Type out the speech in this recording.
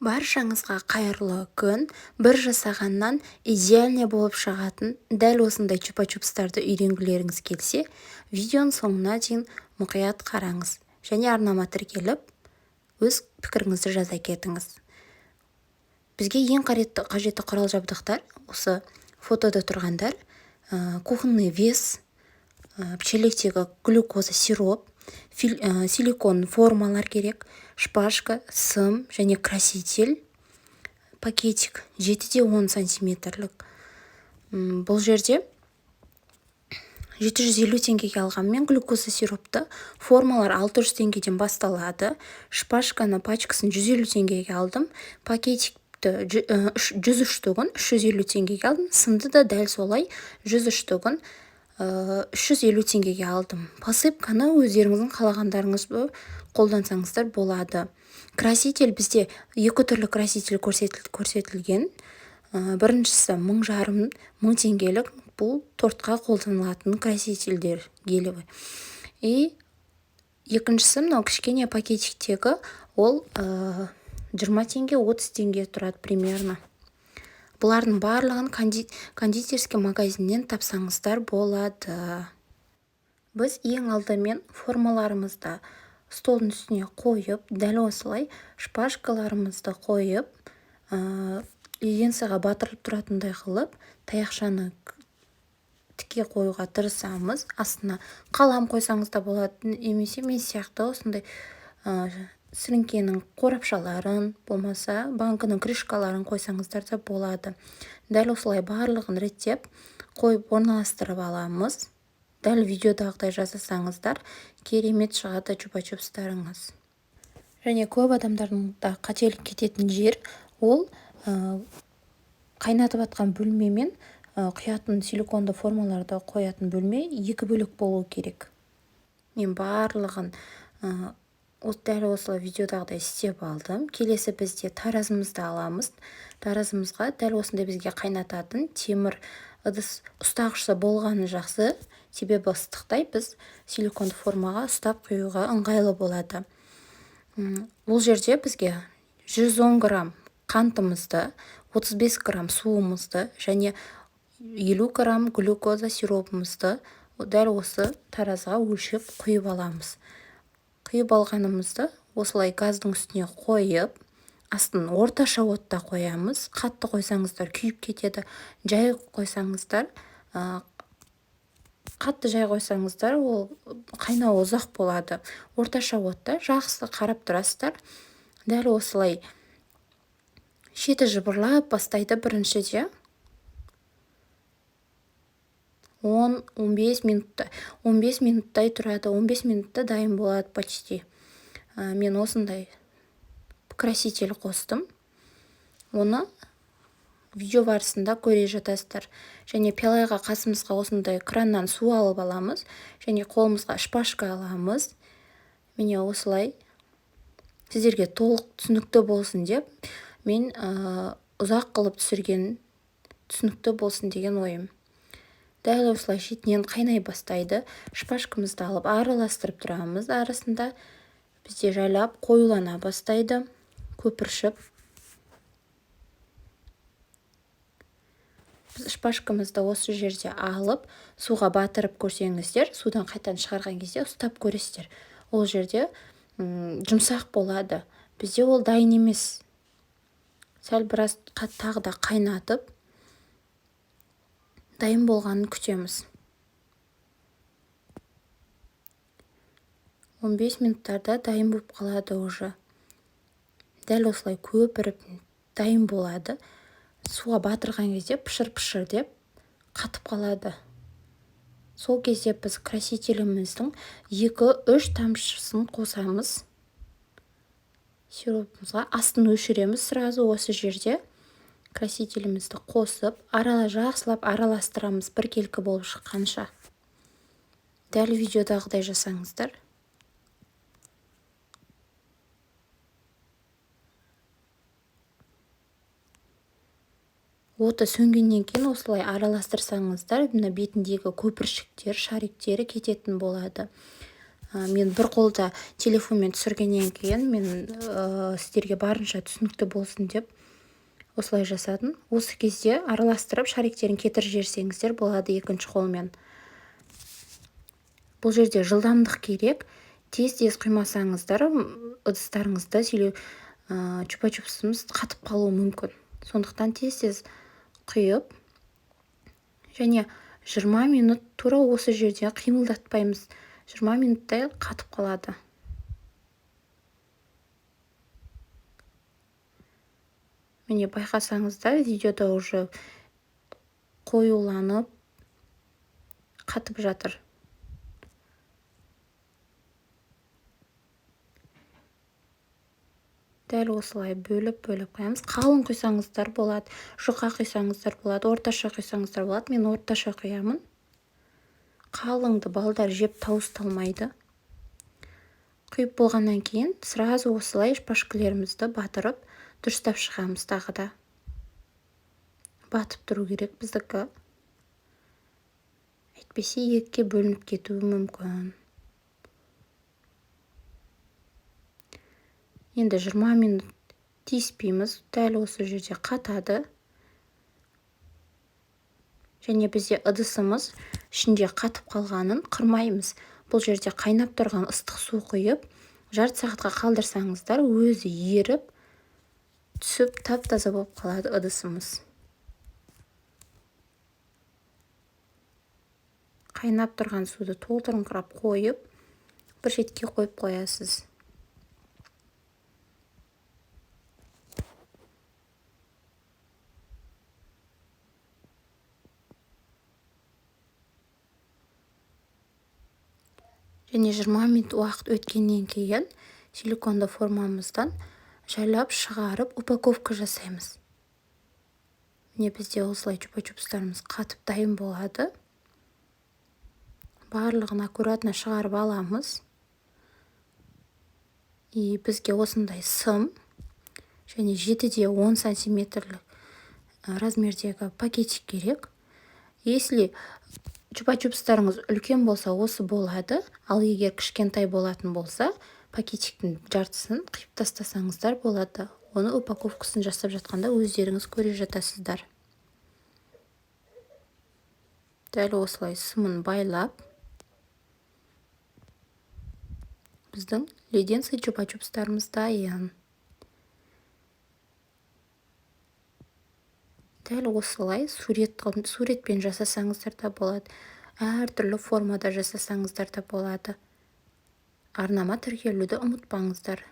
Баршаңызға қайырлы күн. Бір жасағаннан идеальный болып шығатын дәл осындай чупа-чупстарды үйренгілеріңіз келсе, видеоның соңына дейін мұқият қараңыз және арнама тіркеліп, өз пікіріңізді жаза кетіңіз. Бізге ең қажетті құрал-жабдықтар осы фотода тұрғандар: кухонный вес, пчелектегі глюкоза сироп, силикон формалар керек, шпажка, сым және краситель, пакетик 7-10 сантиметрлік. Бұл жерде 750 теңгеге алғанмен глюкоза сиропты формалар 600 теңгеден басталады. Шпажканы пачкасын 150 теңгеге алдым. Пакетикті 103 түгін 350 теңгеге алдым. Сымды да дәл солай 103 түгін 350 теңгеге алдым. Посыпканы өздеріңіздің қалағандарыңызды қолдансаңыздар болады. Краситель бізде екі түрлі краситель көрсетілген. Біріншісі 1500 теңгелік, бұл тортқа қолданылатын красительдер гелевый. И екіншісі мынау кішкене пакетиктегі, ол 20 теңге 30 теңге тұрады примерно. Бұлардың барлығын кондитерский магазиннен тапсаңыздар болады. Біз ең алдымен формаларымызды столдың үстіне қойып, дәл осылай шпажкаларымызды қойып, легенцияға батырып тұратындай қылып, таяқшаны тіке қоюға тырысамыз. Астына қалам қойсаңыз да болады, немесе мен сияқты осындай сіріңкенің қорапшаларын, болмаса банкының крышкаларын қойсаңыздар да болады. Дәл осылай барлығын реттеп қойып орналастырып аламыз. Дәл видеодағыдай жасасаңыздар, керемет шығады чупа-чупстарыңыз. Және көп адамдардың да қателік кететін жер, ол қайнатып атқан бөлме мен құятын силиконды формаларды қоятын бөлме екі бөлек болу керек. Мен барлығын дәл осылай видеодағыдай істеп алдым. Келесі бізде таразымызды аламыз. Таразымызға дәл осындай бізге қайнататын темір ыдыс ұстағышы болғаны жақсы. Себебі ыстықтай біз силиконды формаға ұстап құюға ыңғайлы болады. Бұл жерде бізге 110 грамм қантымызды, 35 грамм суымызды және 50 грамм глюкоза сиропымызды дәл осы таразыға өлшеп құйып аламыз. Құйып алғанымызды осылай газдың үстіне қойып, астын орташа отта қоямыз. Қатты қойсаңыздар күйіп кетеді. Жай қойсаңыздар, қатты жай қойсаңыздар, ол қайнауы ұзақ болады. Орташа отта жақсы қарап тұрасыздар. Дәл осылай шеті жыбырлап бастайды біріншіде. 10-15 минутта. 15 минуттай тұрады. 15 минутта дайын болады почти. Мен осындай краситель қостым. Оны видео барысында көре жатасыздар. Және пиалайға қасымызға осындай краннан су алып аламыз. Және қолымызға шпажка аламыз. Міне осылай сіздерге толық түсінікті болсын деп, мен ұзақ қылып түсірген, түсінікті болсын деген ойым. Дәл осылай шетінен қайнай бастайды. Шпажкамызды алып араластырып тұрамыз. Арасында бізде жайлап қоюлана бастайды, көпіршіп. Шпажкамызды осы жерде алып, суға батырып көрсеңіздер, судан қайтадан шығарған кезде ұстап көресіздер. Ол жерде жұмсақ болады. Бізде ол дайын емес. Сәл біраз тағы да қайнатып, дайын болғанын күтеміз. 15 минуттарда дайын болып қалады уже. Дәл осылай көпіріп дайын болады. Суға батырған кезде пышыр-пышыр деп қатып қалады. Сол кезде біз красителіміздің 2-3 тамшысын қосамыз. Сиропымызға астын өшіреміз сразу осы жерде. Красителімізді қосып, жақсылап араластырамыз біркелкі болып шыққанша. Дәл видеодағыдай жасаңыздар. Оты сөнгеннен кейін осылай араластырсаңыздар, бетіндегі көпіршіктер, шариктері кететін болады. Мен бір қолда телефонмен түсіргеннен кейін мен сіздерге барынша түсінікті болсын деп осылай жасадым. Осы кезде араластырып шариктерін кетіріп жіберсеңіздер болады екінші қолмен. Бұл жерде жылдамдық керек. Тез-тез құймасаңыздар ыдыстарыңызда чупа-чупсымыз қатып қалуы мүмкін. Сондықтан тез-тез құйып, және 20 минут тура осы жерде қимылдатпаймыз. 20 минуттай қатып қалады. Міне байқасаңыздар, видеода уже қоюланып қатып жатыр. Дәл осылай бөліп қоямыз. Қалың құйсаңыздар болады, жұқа құйсаңыздар болады, орташа құйсаңыздар болады. Мен орташа құямын. Қалыңды балдар жеп тауысталмайды. Құйып болғаннан кейін сразу осылай шпажкаларымызды батырып, дұрыстап шығамыз тағы да. Батып тұру керек біздікі. Әйтпесе екіге бөлініп кетуі мүмкін. Енді 20 минут тиіспейміз, дәл осы жерде қатады. Және бізде ыдысымыз ішінде қатып қалғанын қырмаймыз. Бұл жерде қайнап тұрған ыстық су құйып, жарты сағатқа қалдырсаңыздар, өзі еріп, түсіп тап-таза болып қалады ыдысымыз. Қайнап тұрған суды толтырыңқырап қойып, бір шетке қойып қоясыз. Және 20 минут уақыт өткеннен кейін силиконды формамыздан жайлап шығарып упаковка жасаймыз. Міне бізде осылай чупа-чупстарымыз қатып дайын болады. Барлығын аккуратно шығарып аламыз. Бізге осындай сым және 7-10 сантиметрлік размердегі пакетик керек. Если чупа-чупстарыңыз үлкен болса, осы болады. Ал егер кішкентай болатын болса, пакетиктің жартысын қиып тастасаңыздар болады. Оны упаковкасын жасап жатқанда өздеріңіз көре жатасыздар. Дәл осылай сымын байлап, біздің леденций чупа-чупстарымыз дайын. Дәл осылай суретпен жасасаңыздар да болады. Әртүрлі формада жасасаңыздар да болады. Арнама тіркелуді ұмытпаңыздар.